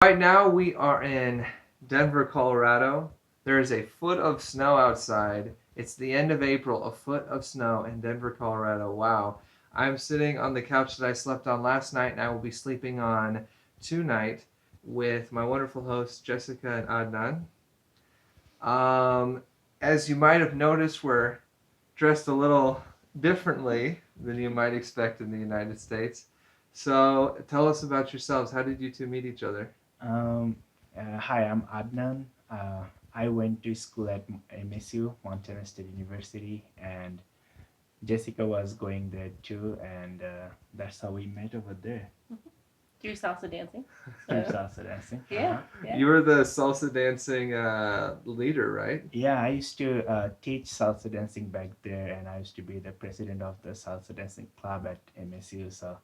Right now, we are in Denver, Colorado. There is a foot of snow outside. It's the end of April, a foot of snow in Denver, Colorado. Wow. I'm sitting on the couch that I slept on last night, and I will be sleeping on tonight with my wonderful hosts, Jessica and Adnan. Um, as you might have noticed, we're dressed a little differently than you might expect in the United States. So tell us about yourselves. How did you two meet each other? Um, Hi, I'm Adnan. I went to school at MSU, Montana State University, and Jessica was going there too, and that's how we met over there Through salsa dancing. through So salsa dancing. yeah, You were the salsa dancing leader, right? Yeah, I used to teach salsa dancing back there, and I used to be the president of the salsa dancing club at MSU. So,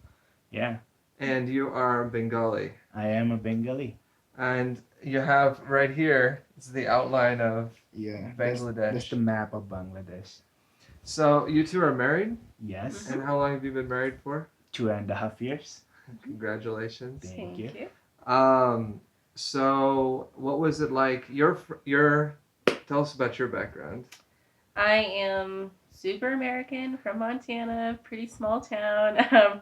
yeah, And you are Bengali. I am a Bengali. And you have right here, it's the outline of Yeah, that's the Bangladesh. map of Bangladesh. So you two are married? Yes, And how long have you been married for? 2.5 years. Congratulations. Thank you. thank you. Um, so what was it like? Tell us about your background. I am super American from Montana, pretty small town.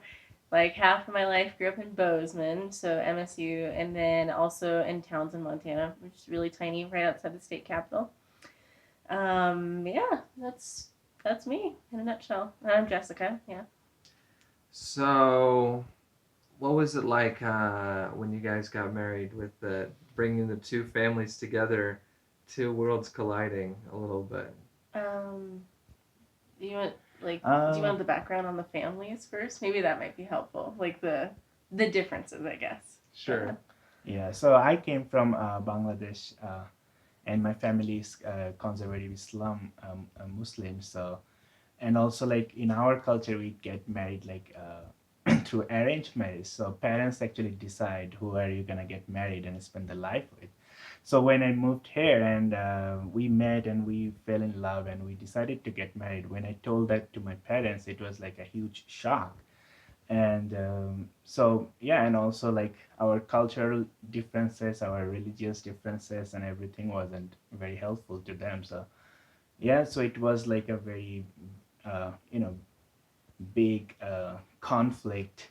Like half of my life grew up in Bozeman, so MSU, and then also in Townsend, Montana, which is really tiny, right outside the state capital. Yeah, that's me in a nutshell. And I'm Jessica. Yeah. So what was it like when you guys got married with the bringing the two families together, two worlds colliding a little bit? Um, do you want do you Uh, want the background on the families first? Maybe that might be helpful, like the differences, I guess. Go Sure. ahead. yeah, so I came from Bangladesh, and my family is conservative Islam, Muslim. So, and also like in our culture, we get married like through arranged marriage. So parents actually decide who are you gonna get married and spend the life with. So when I moved here and we met and we fell in love and we decided to get married, when I told that to my parents, it was like a huge shock. And so yeah, and also like our cultural differences, our religious differences, and everything wasn't very helpful to them. So yeah, so it was like a very you know, big conflict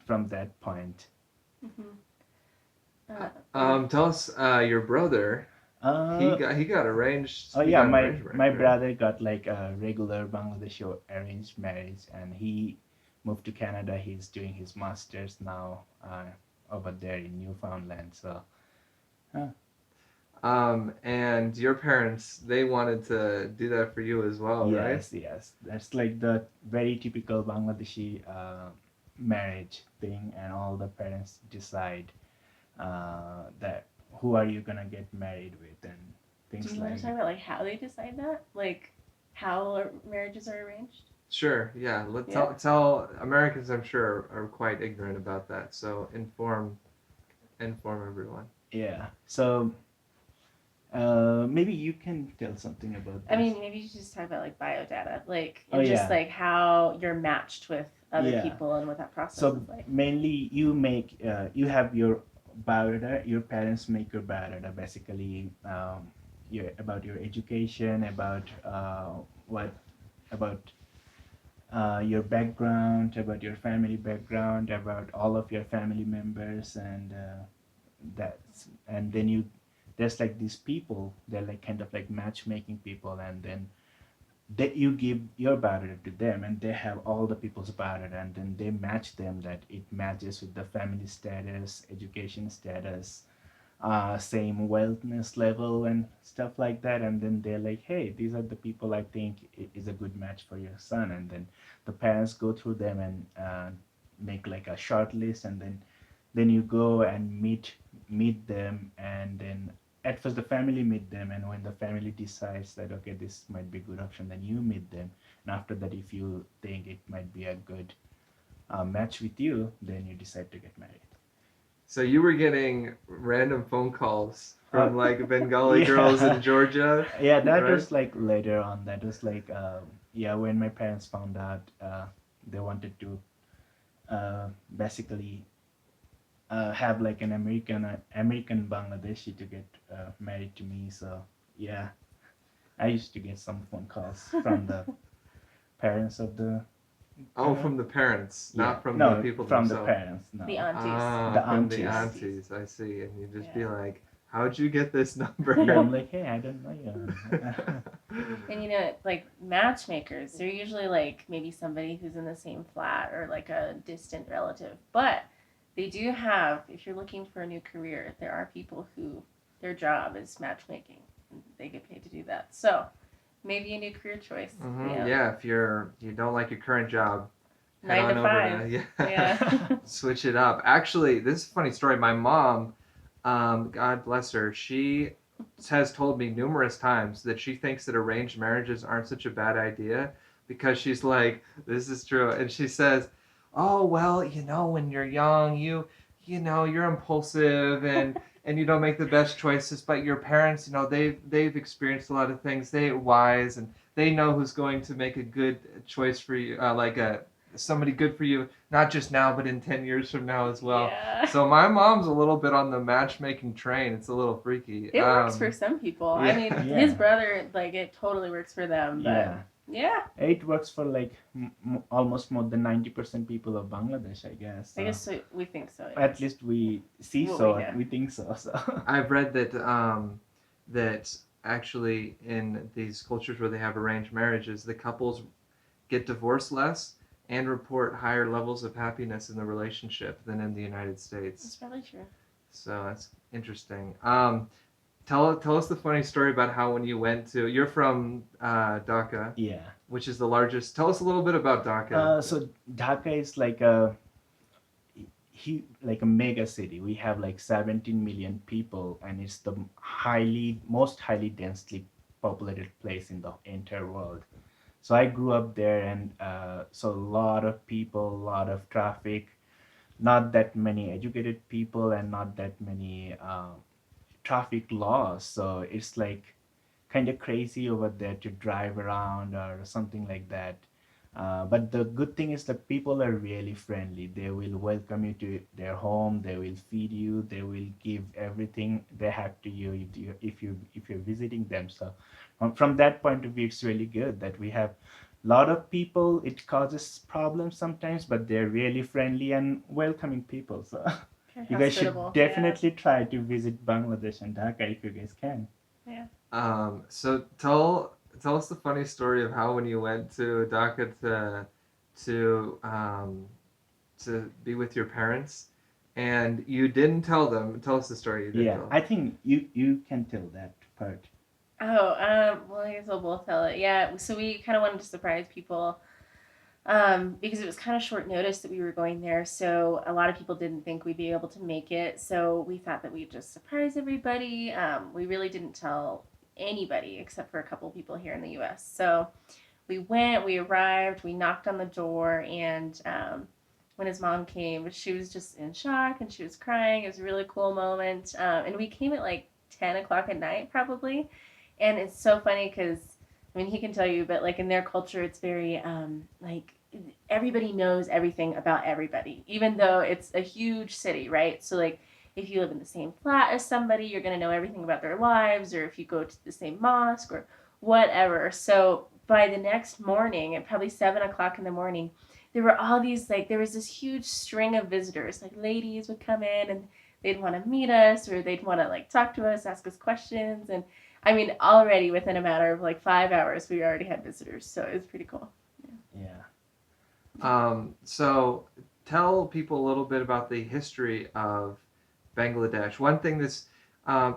from that point. Mm-hmm. Yeah. Tell us your brother. He uh got arranged. oh He yeah, got an my arranged my marriage, right? brother got like a regular Bangladeshi arranged marriage, and he moved to Canada. He's doing his masters now over there in Newfoundland. So uh, And your parents, they wanted to do that for you as well, right? yes, yes, that's like the very typical Bangladeshi marriage thing, and all the parents decide that who are you gonna get married with and Do things you want to like talk that. about like how they decide that, like how marriages are arranged? Sure. Yeah. Let Yeah. tell Americans. I'm sure are quite ignorant about that. So inform everyone. Yeah. So maybe you can tell something about I this. mean, maybe you should just talk about like biodata, like Oh and just yeah, like how you're matched with other yeah. people and what that process So is like. mainly you make you have your biodata. Your parents make your biodata basically. About your education, about what about your background, about your family background, about all of your family members, and and then you there's like these people. They're like kind of like matchmaking people, and then that you give your biodata to them, and they have all the people's biodata, and then they match them that it matches with the family status, education status, same wealthness level and stuff like that. And then they're like, hey, these are the people I think is a good match for your son. And then the parents go through them and make like a short list, and then you go and meet them, and then at first the family meet them, and when the family decides that okay, this might be a good option, then you meet them. And after that, if you think it might be a good match with you, then you decide to get married. So you were getting random phone calls uh, from like Bengali girls in yeah. Georgia, Yeah, that right? was like later on. That was like yeah, when my parents found out, they wanted to basically have like an American Bangladeshi to get married to me. So yeah, I used to get some phone calls from the parents of the Oh, from the parents, yeah, not from the no, people from the themselves. parents, no. The aunties. The From the aunties. aunties, I see. And you just be Yeah. like, how'd you get this number? Yeah, I'm like, hey, I don't know you. And you know, like matchmakers, they're usually like maybe somebody who's in the same flat or like a distant relative. But they do have, if you're looking for a new career, there are people who their job is matchmaking. And they get paid to do that. So maybe a new career choice. Yeah. Yeah, if you don't like your current job, head 9 on to over 5. to Yeah. switch it up. Actually, this is a funny story. My mom, God bless her, she has told me numerous times that she thinks that arranged marriages aren't such a bad idea because she's like, this is true, and she says, "Oh well, when you're young, you're impulsive and you don't make the best choices, but your parents, they've experienced a lot of things. They're wise and they know who's going to make a good choice for you, like a somebody good for you, not just now, but in 10 years from now as well." Yeah. So my mom's a little bit on the matchmaking train. It's a little freaky. It works for some people. yeah. I mean, his brother, like, it totally works for them. But Yeah. yeah. It works for like almost more than 90% people of Bangladesh, I guess. I guess so, we think so. At least we see Well, so. yeah. We think so. So. I've read that actually in these cultures where they have arranged marriages, the couples get divorced less and report higher levels of happiness in the relationship than in the United That's States. probably true. So that's interesting. Tell us the funny story about how when you went to, you're from Dhaka, Yeah. which is the largest. Tell us a little bit about Dhaka. So Dhaka is like a mega city. We have like 17 million people, and it's the most highly densely populated place in the entire world. So I grew up there, and so a lot of people, a lot of traffic, not that many educated people, and not that many traffic laws. So it's like kind of crazy over there to drive around or something like that. But the good thing is that people are really friendly. They will welcome you to their home. They will feed you. They will give everything they have to you if you're visiting them. So from that point of view, it's really good that we have a lot of people. It causes problems sometimes, but they're really friendly and welcoming people. So you guys should Hospitable. definitely try to visit Bangladesh and Dhaka if you guys can. Yeah. So tell us the funny story of how when you went to Dhaka to be with your parents, and you didn't tell them. Tell us the story. You didn't Yeah, tell them. I think you can tell that part. Oh, well, I guess we'll both tell it. Yeah, so we kind of wanted to surprise people because it was kind of short notice that we were going there. So a lot of people didn't think we'd be able to make it. So we thought that we'd just surprise everybody. We really didn't tell anybody except for a couple people here in the US. So we went, we arrived, we knocked on the door, and when his mom came, she was just in shock and she was crying. It was a really cool moment. And we came at like 10 o'clock at night, probably. And it's so funny because, I mean, he can tell you, but like in their culture, it's very like everybody knows everything about everybody, even though it's a huge city, right? So, like, if you live in the same flat as somebody, you're going to know everything about their lives, or if you go to the same mosque or whatever. So, by the next morning, at probably 7 o'clock in the morning, there were all these, like, there was this huge string of visitors. Like, ladies would come in and they'd want to meet us, or they'd want to, like, talk to us, ask us questions. And I mean, already within a matter of like 5 hours, we already had visitors. So it was pretty cool. Yeah. So tell people a little bit about the history of Bangladesh. One thing that's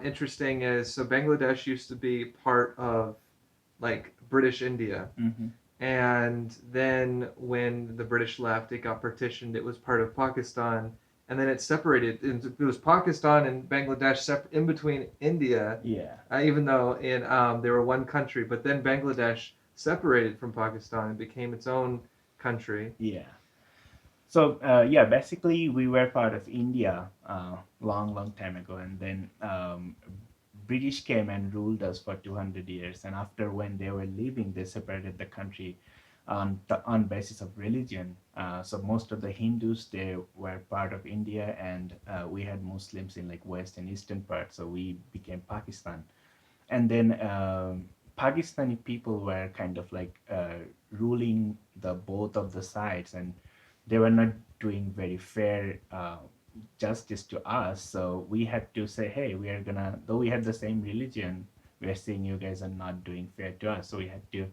interesting is so Bangladesh used to be part of like British India. Mm-hmm. And then when the British left, it got partitioned. It was part of Pakistan. And then it separated. It was Pakistan and Bangladesh in between India. Yeah. Even though they were one country. But then Bangladesh separated from Pakistan and became its own country. Yeah. So yeah, basically we were part of India long time ago, and then British came and ruled us for 200 years. And after when they were leaving, they separated the country. on basis of religion. So most of the Hindus, they were part of India, and we had Muslims in like west and eastern part. So we became Pakistan, and then Pakistani people were kind of like ruling the both of the sides, and they were not doing very fair justice to us. So we had to say, hey, we are gonna, though we had the same religion, we are seeing you guys are not doing fair to us. So we had to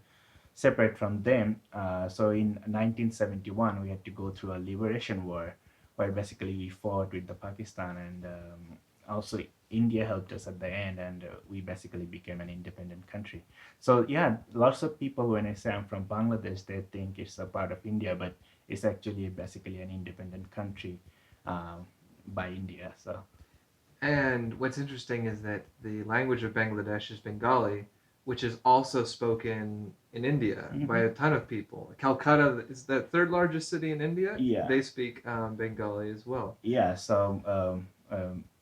separate from them. So in 1971, we had to go through a liberation war, where basically we fought with the Pakistan, and also India helped us at the end, and we basically became an independent country. So yeah, lots of people, when I say I'm from Bangladesh, they think it's a part of India, but it's actually basically an independent country um, by India. So And what's interesting is that the language of Bangladesh is Bengali, which is also spoken in India by mhm. a ton of people. Calcutta is the third largest city in India. Yeah. They speak Bengali as well. Yeah, so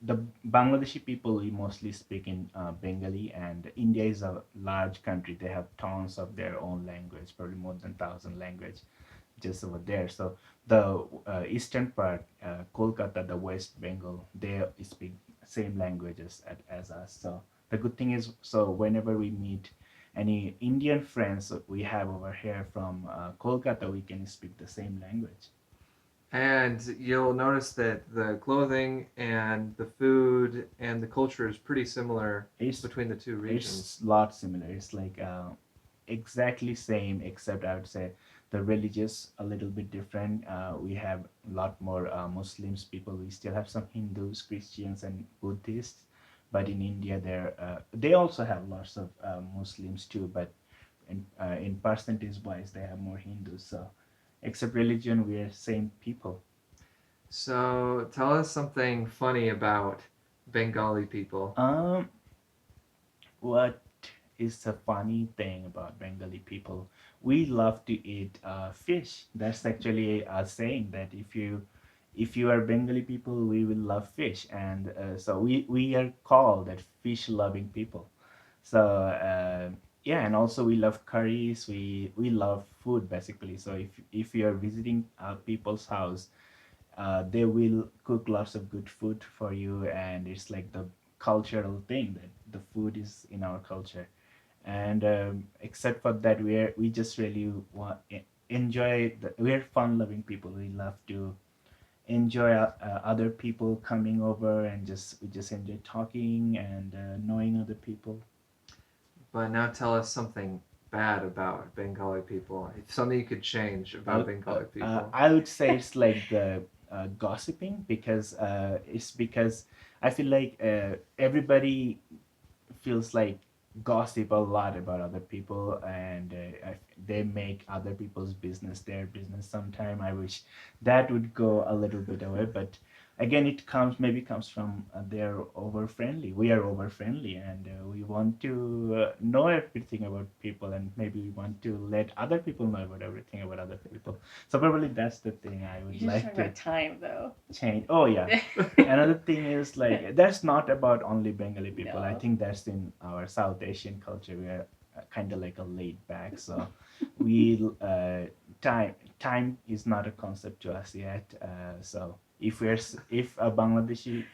the Bangladeshi people, we mostly speak in Bengali, and India is a large country. They have tons of their own language, probably more than 1,000 language just over there. So the eastern part, Kolkata, the West Bengal, they speak same languages as us. So the good thing is, so whenever we meet any Indian friends we have over here from Kolkata, we can speak the same language. And you'll notice that the clothing and the food and the culture is pretty similar It's between the two regions. it's lot similar. It's like exactly same, except I would say the religious a little bit different. We have a lot more Muslims people. We still have some Hindus, Christians, and Buddhists. But in India, they also have lots of Muslims too. But in percentage wise, they have more Hindus. So except religion, we are same people. So tell us something funny about Bengali people. Um, what is the funny thing about Bengali people? We love to eat fish. That's actually a saying that if you are Bengali people, we will love fish, and so we are called that fish loving people. So yeah, and also we love curries. We love food basically. So if you are visiting people's house, they will cook lots of good food for you, and it's like the cultural thing that the food is in our culture. And except for that, we just really enjoy we're fun loving people. We love to enjoy other people coming over, and just we just enjoy talking and knowing other people. But now tell us something bad about Bengali people. If something you could change about Bengali people. I would say it's like the gossiping, because it's because I feel like everybody feels like gossip a lot about other people, and they make other people's business their business. Sometime I wish that would go a little bit away, but again, it comes from they're over friendly. We are over friendly, and we want to know everything about people, and maybe we want to let other people know about everything about other people. So probably that's the thing I would You're just like talking to about time, though. change. Oh yeah, another thing is like that's not about only Bengali people. I No. think that's in our South Asian culture. We are kind of like a laid back. So we time is not a concept to us yet. So if a Bangladeshi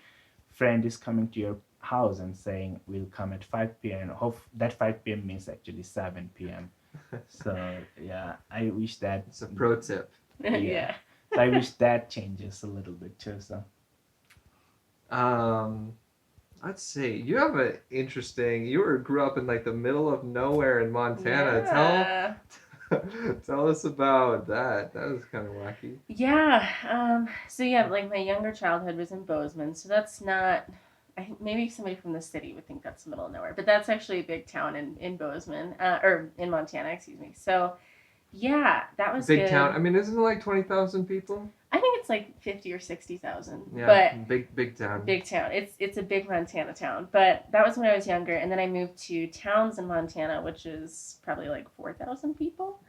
friend is coming to your house and saying we'll come at 5 p.m., hope that 5 p.m. means actually 7 p.m. So yeah, I wish that. It's a pro tip. Yeah. So I wish that changes a little bit too. So Um, let's see. You have an interesting. Grew up in like the middle of nowhere in Montana. Yeah. Tell us about that. That was kind of wacky. Yeah. So yeah, like my younger childhood was in Bozeman, so that's not. I think maybe somebody from the city would think that's the middle of nowhere, but that's actually a big town in Bozeman, or in Montana, excuse me. So yeah, that was Big good. town. I mean, isn't it like 20,000 people? I think it's like 50 or 60,000, Yeah, but big town. big town. It's a big Montana town, but that was when I was younger, and then I moved to Townsend, Montana, which is probably like 4,000 people.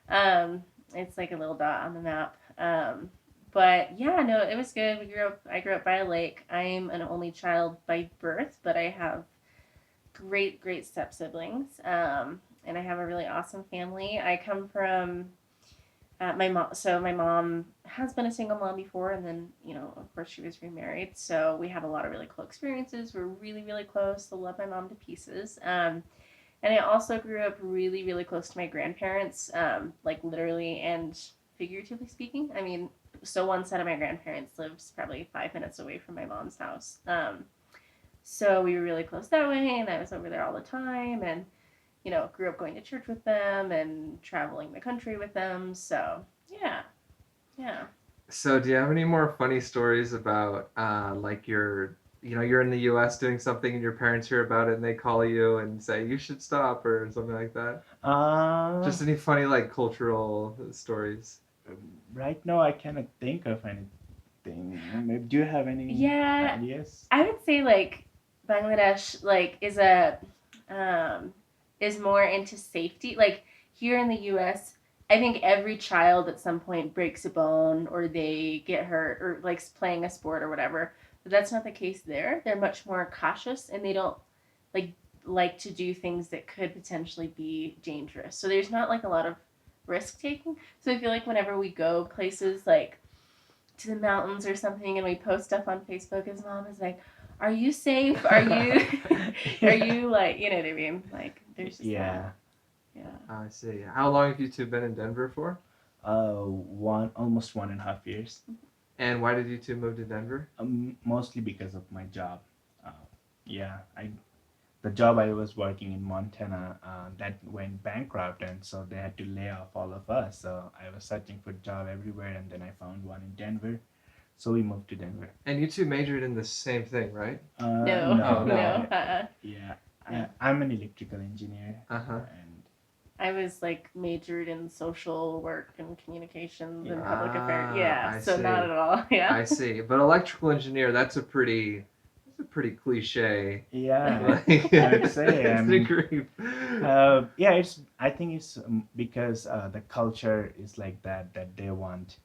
Um, it's like a little dot on the map. But yeah, no, it was good. I grew up by a lake. I'm an only child by birth, but I have great step siblings. and I have a really awesome family. I come from my mom. So my mom has been a single mom before, and then of course, she was remarried. So we have a lot of really cool experiences. We're really, really close. I love my mom to pieces. And I also grew up really, really close to my grandparents, like literally and figuratively speaking. I mean, so one set of my grandparents lives probably 5 minutes away from my mom's house. So we were really close that way, and I was over there all the time, and grew up going to church with them and traveling the country with them. So yeah, yeah. So, do you have any more funny stories about like you're in the U.S. doing something and your parents hear about it and they call you and say you should stop or something like that? Uh, Just any funny like cultural stories? right now I cannot think of anything. Maybe, do you have any Yeah, ideas? I would say like Bangladesh like um is more into safety. Like here in the US, I think every child at some point breaks a bone or they get hurt or likes playing a sport or whatever. But that's not the case there. They're much more cautious and they don't like like to do things that could potentially be dangerous. So there's not like a lot of risk taking. So I feel like whenever we go places like to the mountains or something and we post stuff on Facebook, his mom is like, "Are you safe? Are you are Yeah. you like, you know what I mean? Like there's just Yeah. that. Yeah. I see. How long have you two been in Denver for? One almost 1.5 years. And why did you two move to Denver? Mostly because of my job. Uh, yeah, I the job I was working in Montana that went bankrupt, and so they had to lay off all of us. So I was searching for a job everywhere, and then I found one in Denver. So we moved to Denver. And you two majored in the same thing, right? No. No, Oh, no. yeah, Yeah. I'm an electrical engineer, Uh-huh. and I was like majored in social work and communications and Yeah. public affairs. Ah, Yeah, I so see. not at all. Yeah. I see. But electrical engineer, that's a pretty cliche yeah, like I would say degree. yeah, it's I think it's because the culture is like that they want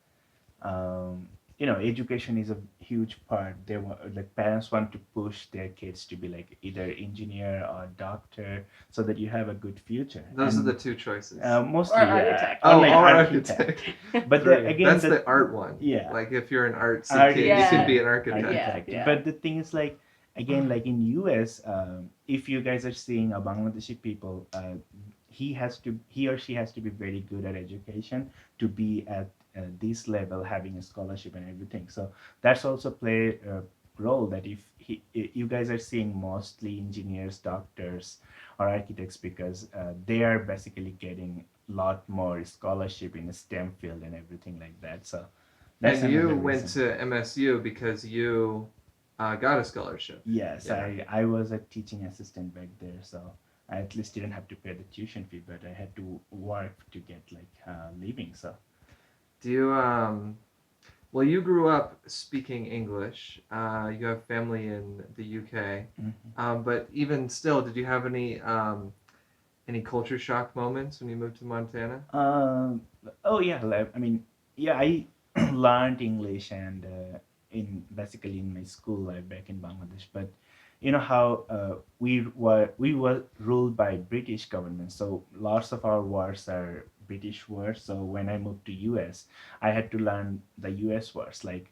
um, education is a huge part. They want, like, parents want to push their kids to be like either engineer or doctor so that you have a good future. Those are And the two choices. mostly Or architect. or Oh, like or architect. But again, that's the art one. yeah, Like if you're an artsy art kid, you Yeah. can be an architect. Yeah, yeah. But the thing is, like, again, like in US, if you guys are seeing a Bangladeshi people, he or she has to be very good at education to be at this level, having a scholarship and everything. So that's also play a role that if you guys are seeing mostly engineers, doctors, or architects because they are basically getting a lot more scholarship in the STEM field and everything like that. So that's And you another went reason. to MSU because you got a scholarship. Yes, Yeah. I was a teaching assistant back there, so I at least didn't have to pay the tuition fee, but I had to work to get like living. So Do you well, you grew up speaking English. You have family in the UK. mhm. But even still, did you have any culture shock moments when you moved to Montana? um, oh yeah, I mean, yeah, I learned English and in basically in my school life back in Bangladesh, but you know how we were ruled by British government, so lots of our words are British words. So when I moved to US, I had to learn the US words, like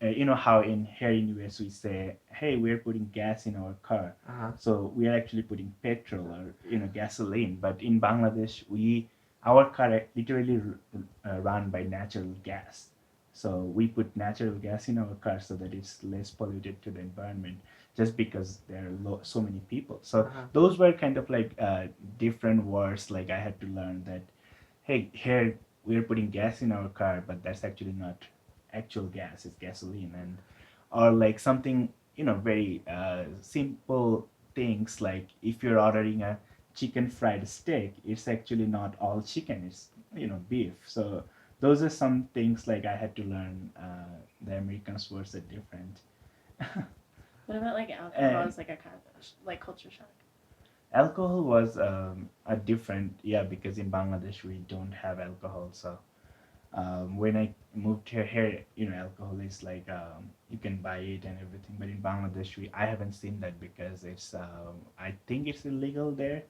you know how in here in US we say, "Hey, we're putting gas in our car," Uh-huh. so we are actually putting petrol or gasoline. But in Bangladesh, our car literally run by natural gas. So we put natural gas in our car so that it's less polluted to the environment, just because there are so many people. So Uh-huh. those were kind of like different words. Like I had to learn that, hey, here we're putting gas in our car, but that's actually not actual gas, it's gasoline. And or like something, very simple things, like if you're ordering a chicken fried steak, it's actually not all chicken, it's beef. So those are some things like I had to learn. The Americans words are different. What about like alcohol And as like a kind of like culture shock? alcohol was a different, yeah, because in Bangladesh we don't have alcohol. So when I moved here, alcohol is like you can buy it and everything. But in Bangladesh, I haven't seen that because it's I think it's illegal there,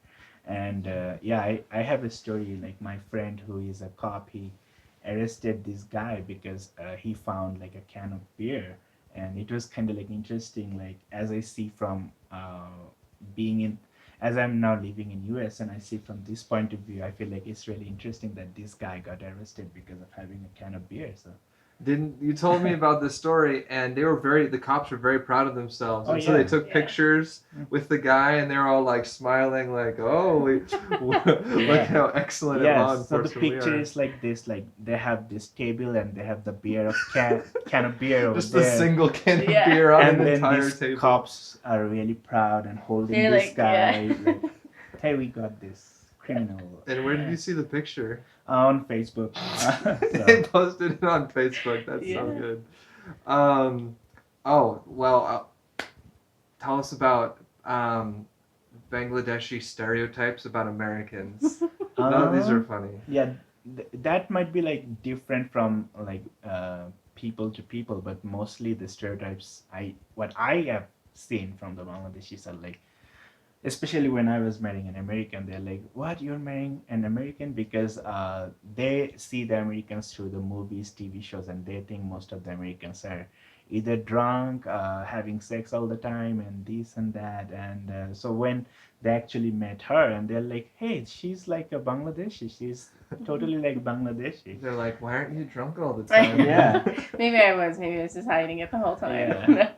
And yeah, I have a story like my friend who is a cop. He arrested this guy because he found like a can of beer, and it was kind of like interesting. Like as I see from being in, as I'm now living in US, and I see from this point of view, I feel like it's really interesting that this guy got arrested because of having a can of beer. So Didn't you told me about this story, and the cops were very proud of themselves, Oh, and so they yeah. took Yeah. pictures with the guy, and they're all like smiling, like, "Oh, look how excellent at law yes, so the enforcement we picture are." is like this, like they have this table and they have the beer of can of beer over Just a there. single can of Yeah. beer on And an then entire these table. cops are really proud and holding They're this like, guy yeah. like, hey, we got this criminal. And where did you see the picture? On Facebook. They So, posted it on Facebook. That's so Yeah. good. Oh well. Tell us about Bangladeshi stereotypes about Americans. None of these are funny. yeah, that might be like different from like people to people, but mostly the stereotypes what I have seen from the Bangladeshis are like, especially when I was marrying an American, they're like, "What, you're marrying an American?" Because they see the Americans through the movies, TV shows, and they think most of the Americans are either drunk, having sex all the time, and this and that. And so when they actually met her, and they're like, "Hey, she's like a Bangladeshi. She's totally like Bangladeshi." They're like, "Why aren't you drunk all the Right. time?" Yeah. Maybe I was. Maybe I was just hiding it the whole time. Yeah.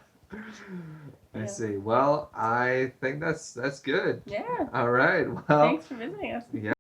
I Yeah. see. Well, I think that's good. Yeah. All right. Well, Thanks for visiting us. yeah.